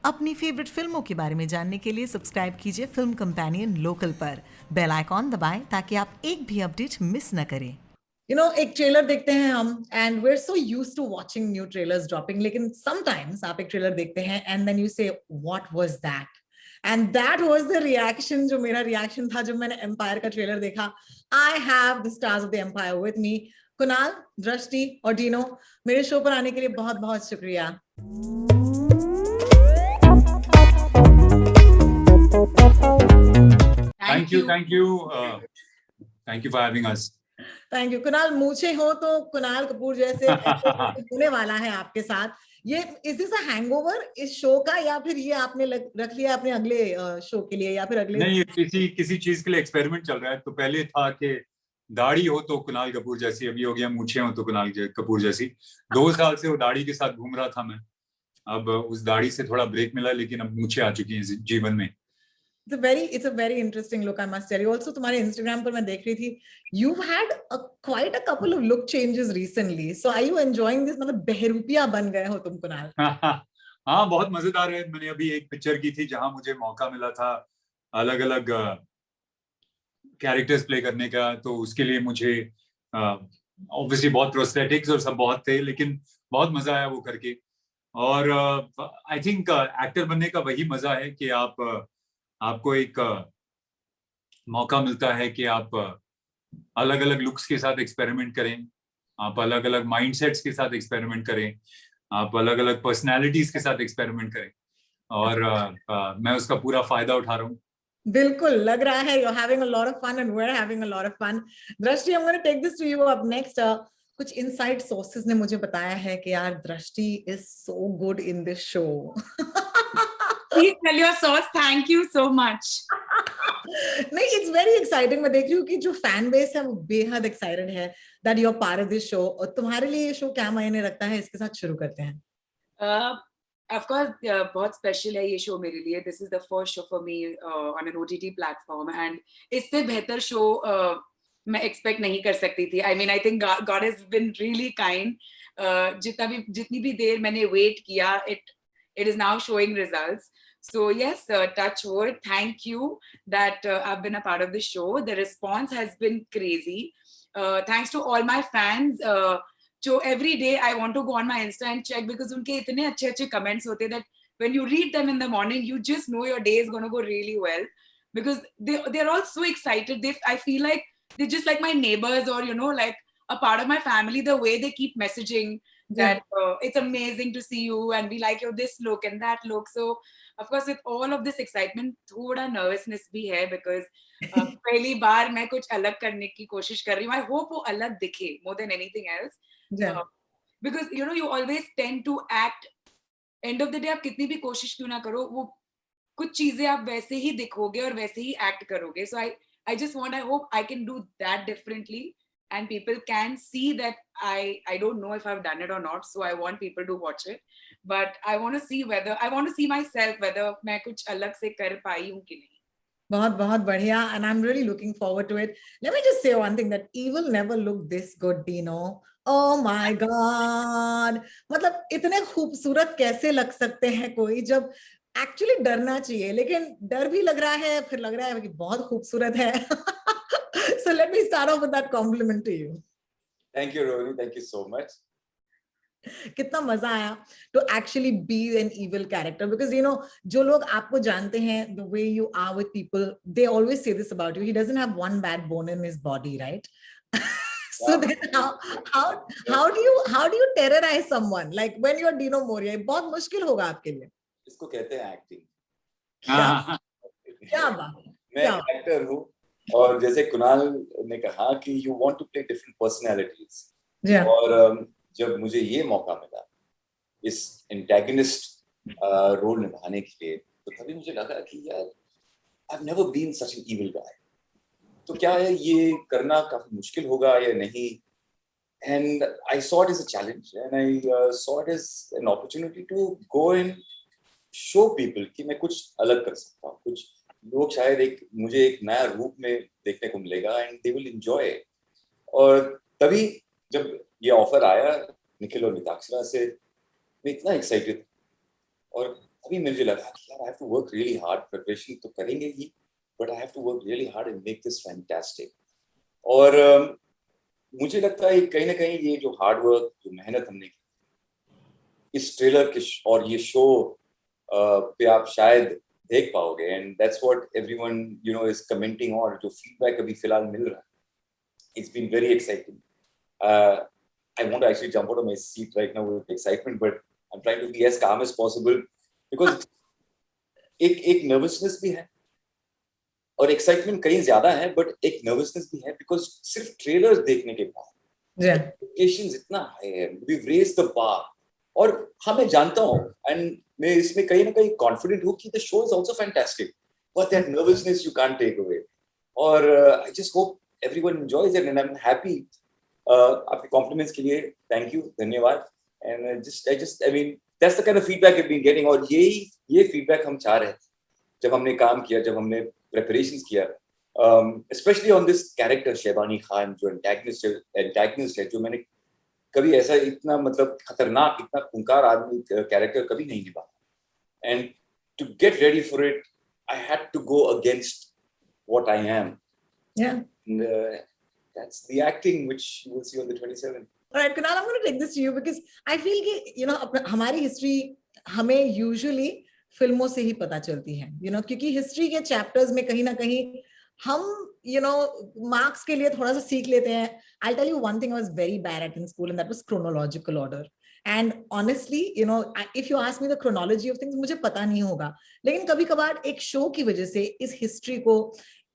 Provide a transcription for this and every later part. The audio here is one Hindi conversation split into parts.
अपनी फेवरेट फिल्मों के बारे में जानने के लिए सब्सक्राइब कीजिए फिल्म कंपेनियन लोकल पर। बेल आइकॉन दबाएं ताकि आप एक भी अपडेट मिस न करें। एक ट्रेलर देखते हैं हम and we are so used to watching new trailers dropping, लेकिन समटाइम्स आप एक ट्रेलर देखते हैं and then you say what was that, and that was the reaction जो मेरा रिएक्शन था जब मैंने एम्पायर का ट्रेलर देखा। I have the stars of the Empire with me, Kunal, Drashti और डीनो। मेरे शो पर आने के लिए बहुत बहुत शुक्रिया। Thank you. Thank you for having us. Thank you Kunal. मूछे हो तो कुणाल कपूर जैसे होने वाला है आपके साथ। ये इज दिस अ हैंगओवर इस शो का, या फिर ये आपने रख लिया अपने अगले शो के लिए, या फिर अगले? नहीं, ये किसी चीज के लिए एक्सपेरिमेंट चल रहा है। तो पहले था कि दाढ़ी हो तो कुणाल कपूर जैसी, अभी हो गया मूछे हो तो कुणाल कपूर जैसी। 2 साल से वो दाढ़ी के साथ घूम रहा था मैं। अब उस दाढ़ी से थोड़ा ब्रेक मिला, लेकिन अब मूछे आ चुकी हैं जीवन में। It's a very interesting look, I must tell you. Also, तुम्हारे Instagram पर मैं देख रही थी, you've had quite a couple of look changes recently. So are you enjoying this? मतलब बहरूपिया बन गए हो तुम कुणाल। हाँ, बहुत मजेदार है। मैंने अभी एक पिक्चर की थी जहां मुझे मौका मिला था अलग अलग कैरेक्टर्स प्ले करने का, तो उसके लिए मुझे ऑब्वियसली बहुत प्रोस्थेटिक्स और सब बहुत थे, लेकिन बहुत मजा आया वो करके। और आई थिंक एक्टर बनने का वही मजा है कि आपको एक मौका मिलता है कि आप अलग अलग लुक्स के साथ एक्सपेरिमेंट करें, आप अलग अलग माइंडसेट्स के साथ एक्सपेरिमेंट करें, आप अलग अलग पर्सनालिटीज के साथ एक्सपेरिमेंट करें। और मैं उसका पूरा फायदा उठा रहा हूँ। बिल्कुल लग रहा है you're having a lot of fun and we're having a lot of fun. दृष्टि, I'm going to take this to you up next. कुछ इनसाइड सोर्सेज ने मुझे बताया है कि यार दृष्टि is so good in this show. Please tell your source. Thank you so much. नहीं, इट्स वेरी एक्साइटिंग। मैं देख रही हूँ कि जो फैन बेस है वो बेहद एक्साइटेड है that you are part of this show. और तुम्हारे लिए ये शो क्या मायने रखता है, इसके साथ शुरू करते हैं। Of course, बहुत स्पेशल है ये शो मेरे लिए. This is the first show for me on an OTT platform, and इससे बेहतर शो मैं एक्सपेक्ट नहीं कर सकती थी. I mean, I think God has been really kind. जितनी भी देर मैंने वेट किया, it is now showing results. So yes, touch wood. Thank you that I've been a part of the show. The response has been crazy. Thanks to all my fans. So every day I want to go on my Insta and check because उनके इतने अच्छे comments होते that when you read them in the morning, you just know your day is going to go really well because they're all so excited. I feel like they're just like my neighbors or like a part of my family. The way they keep messaging that it's amazing to see you and we like your this look and that look. So of course with all of this excitement थोड़ा nervousness भी है because पहली बार मैं कुछ अलग करने की कोशिश कर रही हूँ. I hope वो अलग दिखे more than anything else. Because you always tend to act, end of the day आप कितनी भी कोशिश क्यों ना करो, वो कुछ चीजें आप वैसे ही दिखोगे और वैसे ही act करोगे. So I just want, I hope I can do that differently and people can see that I don't know if I've done it or not. So I want people to watch it, but I want to see myself whether मैं कुछ अलग से कर पाई हूँ कि नहीं. बहुत बहुत बढ़िया, and I'm really looking forward to it. Let me just say one thing, that evil never looked this good, Dino. Oh my God! मतलब इतने खूबसूरत कैसे लग सकते हैं कोई, जब एक्चुअली डरना चाहिए, लेकिन डर भी लग रहा है, फिर लग रहा है कि बहुत खूबसूरत है. So let me start off with that compliment to you. Thank you, Rohini. Thank you so much. कितना मजा आया to actually be an evil character, because जो लोग आपको जानते हैं, the way you are with people, they always say this about you, he doesn't have one bad bone in his body, right? So then how do you terrorize someone like when you're Dino Moria? बहुत मुश्किल होगा आपके लिए. इसको कहते हैं एक्टिंग. क्या बात. मैं एक्टर हूँ, और जैसे कुणाल ने कहा कि you want to play different personalities. और जब मुझे ये मौका मिला इस एंटेगनिस्ट रोल निभाने के लिए, तो तभी मुझे लगा कि यार I've never been such an evil guy. तो क्या है, ये करना काफी मुश्किल होगा या नहीं? And I saw it as a challenge, and I saw it as an opportunity to go and show people कि मैं कुछ अलग कर सकता हूँ. कुछ लोग शायद मुझे एक नया रूप में देखने को मिलेगा, and they will enjoy it. और तभी जब ये ऑफर आया निखिल और मिताक्षरा से, मैं इतना एक्साइटेड, और अभी मुझे लगा कि यार I have to work really hard, preparation तो करेंगे ही, but I have to work really hard and make this fantastic. और मुझे लगता है कहीं ना कहीं ये जो हार्ड वर्क, जो मेहनत हमने की इस ट्रेलर के और ये शो पे आप शायद देख पाओगे, and that's what everyone you know is commenting, और जो फीडबैक अभी फिलहाल मिल रहा है, it's been very exciting. I want to actually jump out of my seat right now with excitement, but I'm trying to be as calm as possible because एक nervousness भी है और excitement कहीं ज्यादा है, but एक nervousness भी है because सिर्फ trailers देखने के बाद expectations इतना high है, we've raised the bar, और हाँ मैं जानता हूँ and मैं इसमें कहीं ना कहीं confident हूँ कि the show is also fantastic, but that nervousness you can't take away, और I just hope everyone enjoys it and I'm happy. आपके कॉम्प्लीमेंट्स के लिए थैंक यू, धन्यवाद, and I mean that's the kind of feedback I been getting, और ये फीडबैक हम चाह रहे थे जब हमने काम किया, जब हमने प्रिपरेशंस किया, specially on this character Shahbani Khan, जो एंटैगनिस्ट है, जो मैंने कभी ऐसा इतना मतलब खतरनाक, इतना खूंखार आदमी कैरेक्टर कभी नहीं निभाया, and to get ready for it I had to go against what I am, that's the acting which you will see on the 27th. All right, Kunal, I'm going to take this to you because I feel कि you know हमारी हिस्ट्री हमें यूजुअली फिल्मों से ही पता चलती है, you know, क्योंकि हिस्ट्री के चैप्टर्स में कहीं ना कहीं हम you know मार्क्स के लिए थोड़ा सा सीख लेते हैं. I'll tell you one thing I was very bad at in school, and that was chronological order. And honestly, you know, if you ask me the chronology of things, मुझे पता नहीं होगा, लेकिन कभी कभार एक शो की वजह से इस हिस्ट्री को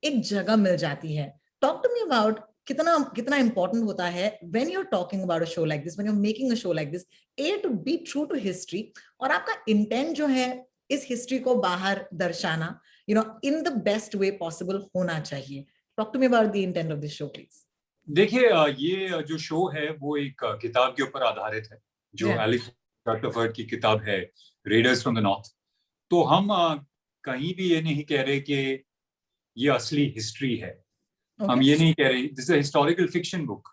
एक जगह मिल जाती है. Talk to me about कितना important होता है when you're talking about a show like this, when you're making a show like this, to be true to history, और आपका intent जो है इस history को बाहर दर्शाना, you know, in the best way possible होना चाहिए. Talk to me about the intent of this show, please. देखिए, ये जो शो है वो एक किताब के ऊपर आधारित है, जो एलेक्स रटफर्ड की किताब है, रेडर्स फ्रॉम द नॉर्थ. तो हम कहीं भी ये नहीं कह रहे कि ये असली हिस्ट्री है. हम ये नहीं कह रहे. This is a historical fiction book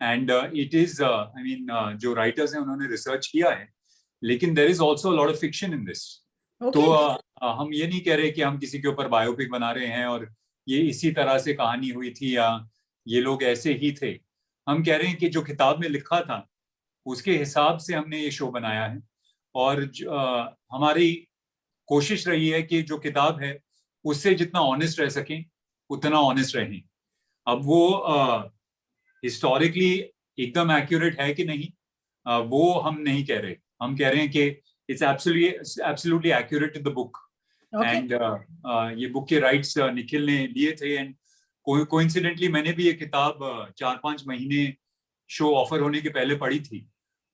and it is I mean जो राइटर्स हैं उन्होंने रिसर्च किया है, लेकिन there is also a lot of fiction in this. तो हम ये नहीं कह रहे कि हम किसी के ऊपर बायोपिक बना रहे हैं और ये इसी तरह से कहानी हुई थी या ये लोग ऐसे ही थे. हम कह रहे हैं कि जो किताब में लिखा था उसके हिसाब से हमने ये शो बनाया है, और हमारी कोशिश रही है कि जो किताब है उससे जितना ऑनेस्ट रह सकें उतना ऑनेस्ट रहें. अब वो हिस्टोरिकली एकदम एक्यूरेट है कि नहीं, वो हम नहीं कह रहे. हम कह रहे हैं कि it's absolutely accurate to the book, and ये बुक के राइट्स निखिल ने लिए थे, एंड कोइंसिडेंटली मैंने भी ये किताब 4-5 महीने शो ऑफर होने के पहले पढ़ी थी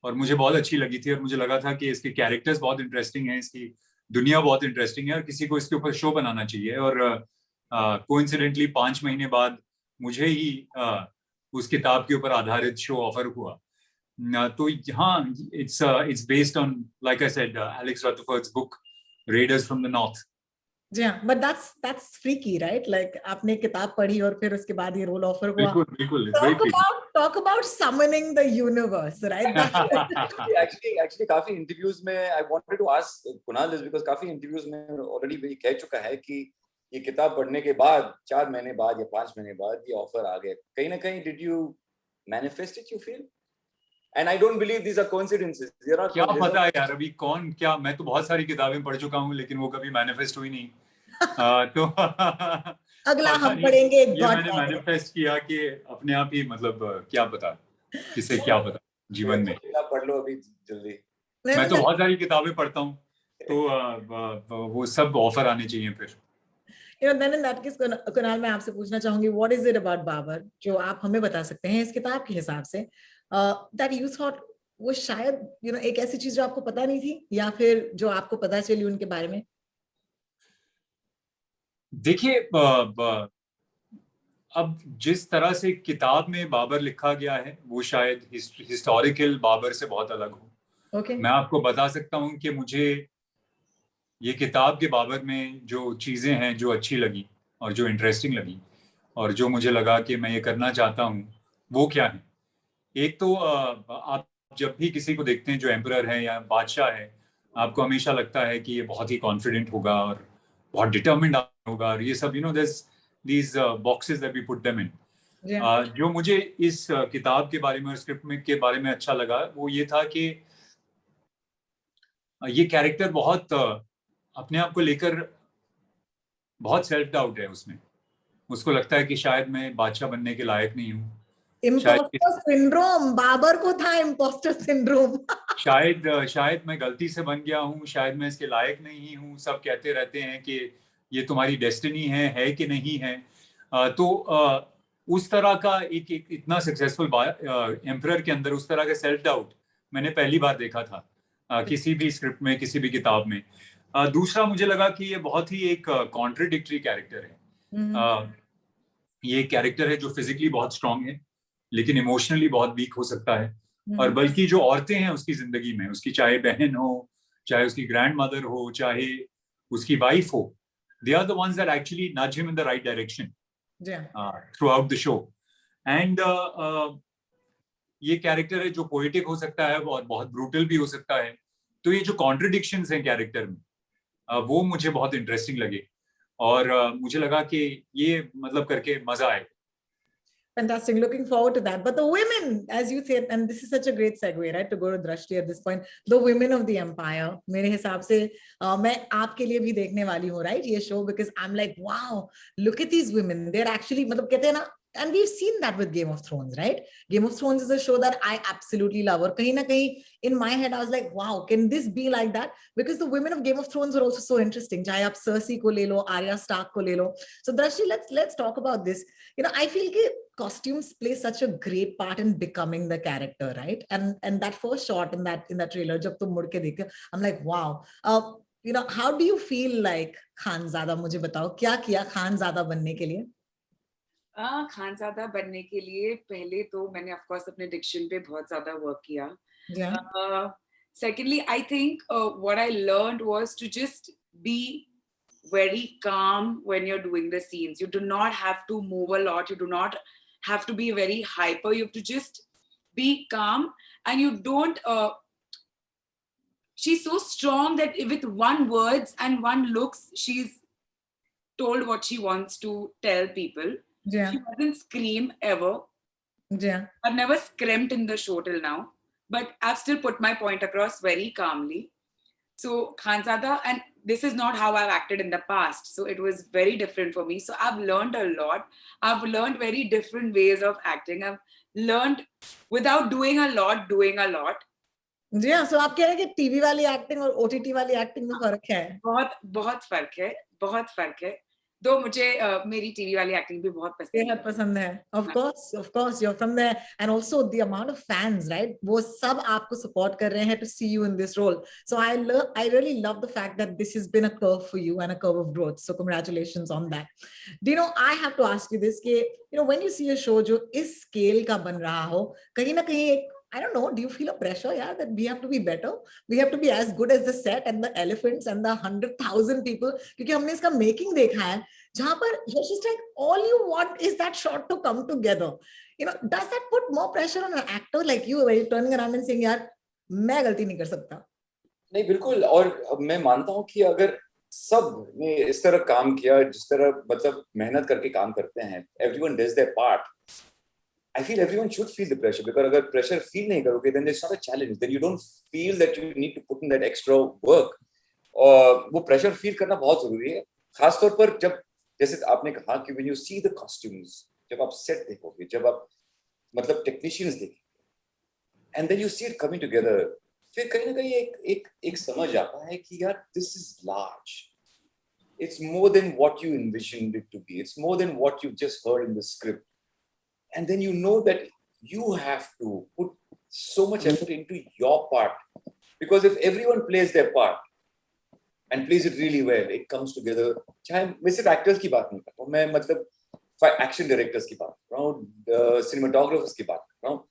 और मुझे बहुत अच्छी लगी थी, और मुझे लगा था कि इसके कैरेक्टर्स बहुत इंटरेस्टिंग हैं, इसकी दुनिया बहुत इंटरेस्टिंग है और किसी को इसके ऊपर शो बनाना चाहिए. और कोइंसिडेंटली 5 महीने बाद मुझे ही उस किताब के ऊपर आधारित शो ऑफर हुआ. तो हाँ, it's based on, like I said, Alex Rutherford's book Raiders from the north. जी हाँ, but that's freaky, right? Like आपने किताब पढ़ी और फिर उसके बाद ये रोल ऑफर हुआ. बिल्कुल. Talk about summoning the universe, right? actually काफी इंटरव्यूज में I wanted to ask Kunal this because काफी इंटरव्यूज में ऑलरेडी कह चुका है कि ये किताब पढ़ने के बाद 4 महीने बाद या 5 महीने बाद ये ऑफर आ गया. कहीं ना कहीं did you manifest it, you feel? And I don't believe these are coincidences. क्या पता है यार, अभी कौन क्या, मैं तो बहुत सारी किताबें पढ़ चुका हूँ लेकिन वो कभी मैनिफेस्ट हुई नहीं. तो अगला हम पढ़ेंगे. मैंने मैनिफेस्ट किया कि अपने आप ही, मतलब क्या पता किसे क्या पता जीवन में. पढ़ लो अभी जल्दी. मैं तो बहुत सारी किताबें पढ़ता हूँ, तो वो सब ऑफर आने चाहिए फिर. You know, then in that case, Kunal, मैं आपसे पूछना चाहूंगी, what is it about Babar जो आप हमें बता सकते हैं इस किताब के हिसाब से, that you thought वो शायद you know एक ऐसी चीज जो आपको पता नहीं थी या फिर जो आपको पता चली उनके बारे में? देखिए, अब जिस तरह से किताब में बाबर लिखा गया है वो शायद हिस्टोरिकल बाबर से बहुत अलग हो. मैं आपको बता सकता हूँ कि मुझे ये किताब के बाबर में जो चीज़ें हैं जो अच्छी लगी और जो इंटरेस्टिंग लगी और जो मुझे लगा कि मैं ये करना चाहता हूँ, वो क्या है. एक तो आप जब भी किसी को देखते हैं जो एम्परर है या बादशाह है, आपको हमेशा लगता है कि ये बहुत ही कॉन्फिडेंट होगा और बहुत डिटर्मिन्ड होगा, और ये सब these boxes that we put them in. जो मुझे इस किताब के बारे में और स्क्रिप्ट में के बारे में अच्छा लगा वो ये था कि ये कैरेक्टर बहुत अपने आप को लेकर बहुत सेल्फ डाउट है उसमें। उसको लगता है कि शायद मैं बादशाह बनने के लायक नहीं हूँ। इम्पोस्टर सिंड्रोम, बाबर को था इम्पोस्टर सिंड्रोम। शायद मैं गलती से बन गया हूँ, शायद मैं इसके लायक नहीं हूँ। सब कहते रहते हैं कि ये तुम्हारी डेस्टिनी है कि नहीं है। तो उस तरह का एक इतना सक्सेसफुल एम्परर के अंदर उस तरह का सेल्फ डाउट मैंने पहली बार देखा था किसी भी स्क्रिप्ट में, किसी भी किताब में। दूसरा मुझे लगा कि ये बहुत ही एक कॉन्ट्रडिक्टरी कैरेक्टर है। ये एक कैरेक्टर है जो फिजिकली बहुत स्ट्रांग है लेकिन इमोशनली बहुत वीक हो सकता है। और बल्कि जो औरतें हैं उसकी जिंदगी में, उसकी चाहे बहन हो, चाहे उसकी ग्रैंड मदर हो, चाहे उसकी वाइफ हो, they are the ones that actually nudge him in the right direction throughout the show. And ये कैरेक्टर है जो पोएटिक हो सकता है और बहुत ब्रूटल भी हो सकता है। तो ये जो कॉन्ट्रडिक्शंस हैं कैरेक्टर में वो मुझे बहुत इंटरेस्टिंग लगे और मुझे लगा कि ये मतलब करके मजा आए। Fantastic. Looking forward to that. But the women, as you said, and this is such a great segue, right, to go to Drashti at this point, the women of the empire, मेरे हिसाब से मैं आपके लिए भी देखने वाली हूँ, right, ये show, because I'm like, wow, look at these women. They're actually, मतलब कहते हैं ना, and we've seen that with Game of Thrones, right? Game of Thrones is a show that I absolutely love. और कहीं ना कहीं in my head I was like, wow, can this be like that? Because the women of Game of Thrones are also so interesting. चाहे आप Cersei को ले लो, Arya Stark को ले लो. So Drashti, let's talk about this. You know, I feel कि costumes play such a great part in becoming the character, right? And that first shot in that trailer, जब तुम मुड़ के देखते हो, I'm like, wow. You know, how do you feel like Khanzada? मुझे बताओ क्या किया खानज़ादा बनने के लिए? खानज़ादा बनने के लिए पहले तो मैंने ऑफ कोर्स अपने डिक्शन पे बहुत ज्यादा वर्क किया। Secondly, I think what I learned was to just be very calm when you're doing the scenes. You do not have to move a lot. You do not have to be very hyper. You have to just be calm, and you don't. She's so strong that with one words and one looks, she's told what she wants to tell people. She doesn't scream ever. I've never screamed in the show till now, but I've still put my point across very calmly. So Khanzada, and this is not how I've acted in the past, so it was very different for me. So I've learned a lot. I've learned very different ways of acting. I've learned without doing a lot. जी हाँ, so आप कह रहे हैं कि टीवी वाली एक्टिंग और ओटीटी वाली एक्टिंग में फर्क है? बहुत फर्क है। दो मुझे मेरी टीवी वाली एक्टिंग भी बहुत पसंद है। Of course, you're from there, and also the amount of fans, right? वो सब आपको support कर रहे हैं to see you in this role. So I really love the fact that this has been a curve for you and a curve of growth. So congratulations on that. Do you know, I have to ask you this, कि you know, when you see a show जो इस scale का बन रहा हो, कहीं ना कहीं एक, I don't know, do you feel a pressure, yeah, that we have to be better? We have to be as good as the set and the elephants and the 100,000 people? क्योंकि हमने इसका making देखा है, जहाँ पर you're just like, all you want is that shot to come together. You know, does that put more pressure on an actor like you, where you're turning around and saying, यार, मैं गलती नहीं कर सकता? नहीं, बिल्कुल। और मैं मानता हूँ कि अगर सब ने इस तरह काम किया, जिस तरह मतलब मेहनत करके काम करते हैं, everyone does their part. I feel everyone should feel the pressure, because अगर pressure feel नहीं करोगे, then it's not a challenge. Then you don't feel that you need to put in that extra work. और वो pressure feel करना बहुत जरूरी है, खासतौर पर जब, जैसे आपने कहा कि when you see the costumes, जब आप set देखोगे, जब आप मतलब technicians देखेंगे, and then you see it coming together, फिर कहीं ना कहीं एक समझ आता है कि यार, this is large. It's more than what you envisioned it to be. It's more than what you've just heard in the script. And then you know that you have to put so much effort into your part, because if everyone plays their part and plays it really well, it comes together. चाहे मैं सिर्फ actors की बात नहीं कर रहा हूँ, मैं मतलब action directors की बात कर रहा हूँ, cinematographers की बात कर रहा हूँ,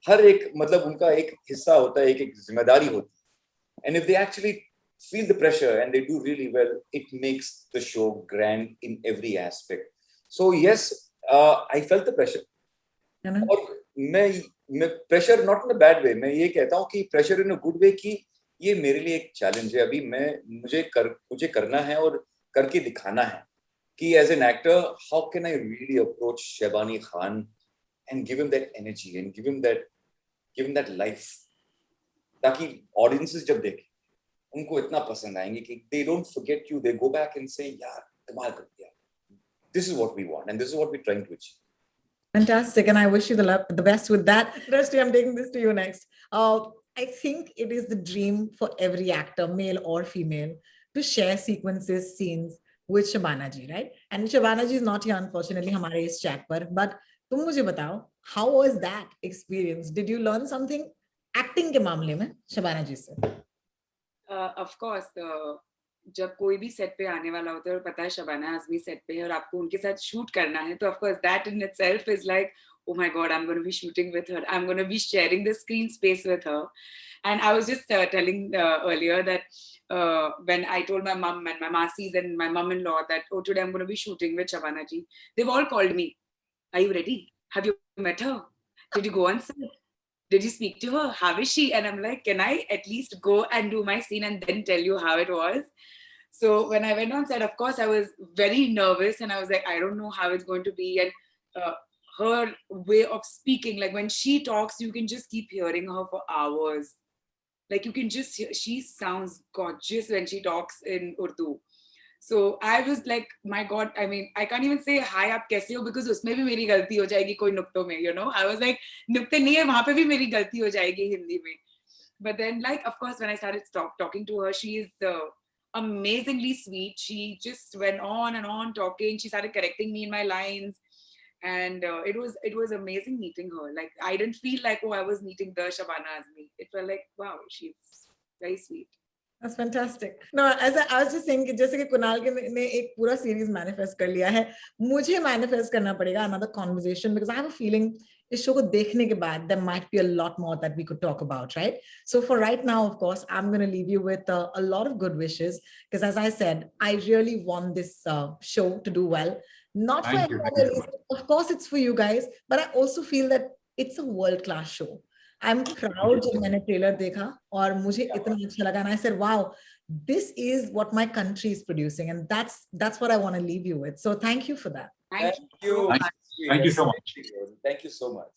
हर एक मतलब उनका एक हिस्सा होता है, एक जिम्मेदारी होती है, and if they actually feel the pressure and they do really well, it makes the show grand in every aspect. So yes, I felt the pressure. और मैं pressure not in a bad way, मैं ये कहता हूँ कि pressure in a good way, कि ये मेरे लिए एक चैलेंज है। अभी मुझे करना है और करके दिखाना है कि as an actor how can I really approach Shahbani Khan and give him that energy and give him that life, ताकि ऑडियंसेस जब देखें उनको इतना पसंद आएंगे कि they don't forget you, they go back and say यार कमाल कर दिया. This is what we want and this is what we're trying to achieve. Fantastic, and I wish you the best with that. Drashti, I'm taking this to you next. I think it is the dream for every actor, male or female, to share sequences, scenes with Shabana ji, right? And Shabana ji is not here, unfortunately, हमारे इस chat पर. But तुम मुझे बताओ, how was that experience? Did you learn something acting के मामले में Shabana ji से? Of course, जब कोई भी सेट पे आने वाला होता है और पता है शबाना आजमी सेट पे है और आपको उनके साथ शूट करना है, तो of course that in itself is like, oh my god, I'm going to be shooting with her, I'm going to be sharing the screen space with her. And I was just telling earlier that when I told my mom and my masis and my mom-in-law that, oh, today I'm going to be shooting with Shabana ji, they've all called me, are you ready, have you met her, did you go on set, did you speak to her, how is she? And I'm like, can I at least go and do my scene and then tell you how it was? So when I went on set, of course, I was very nervous and I was like, I don't know how it's going to be. And her way of speaking, like when she talks, you can just keep hearing her for hours. Like you can just hear, she sounds gorgeous when she talks in Urdu. So I was like, my God, I mean, I can't even say hi, aap kaise ho, because usme bhi meri galti ho jayegi koi nukto mein, you know. I was like, nukte nahi hai, wahan pe bhi meri galti ho jayegi Hindi mein. But then, like, of course, when I started talking to her, she is amazingly sweet. She just went on and on talking. She started correcting me in my lines, and it was amazing meeting her. Like, I didn't feel like, oh, I was meeting the Shabana Azmi. It felt like, wow, she's very sweet. That's fantastic. No, as I was just saying कि जैसे कि कुणाल ने एक पूरा सीरीज मैनिफेस्ट कर लिया है, मुझे मैनिफेस्ट करना पड़ेगा another conversation, because I have a feeling इस शो को देखने के बाद there might be a lot more that we could talk about, right? So for right now, of course, I'm going to leave you with a lot of good wishes, because as I said, I really want this show to do well. Not for everyone else, of course it's for you guys, but I also feel that it's a world-class show. I'm proud जब मैंने ट्रेलर देखा और मुझे इतना अच्छा लगा, and I said, wow, this is what my country is producing, and that's what I want to leave you with. So thank you for that. Thank you. Thank you so much. Thank you so much. Thank you so much.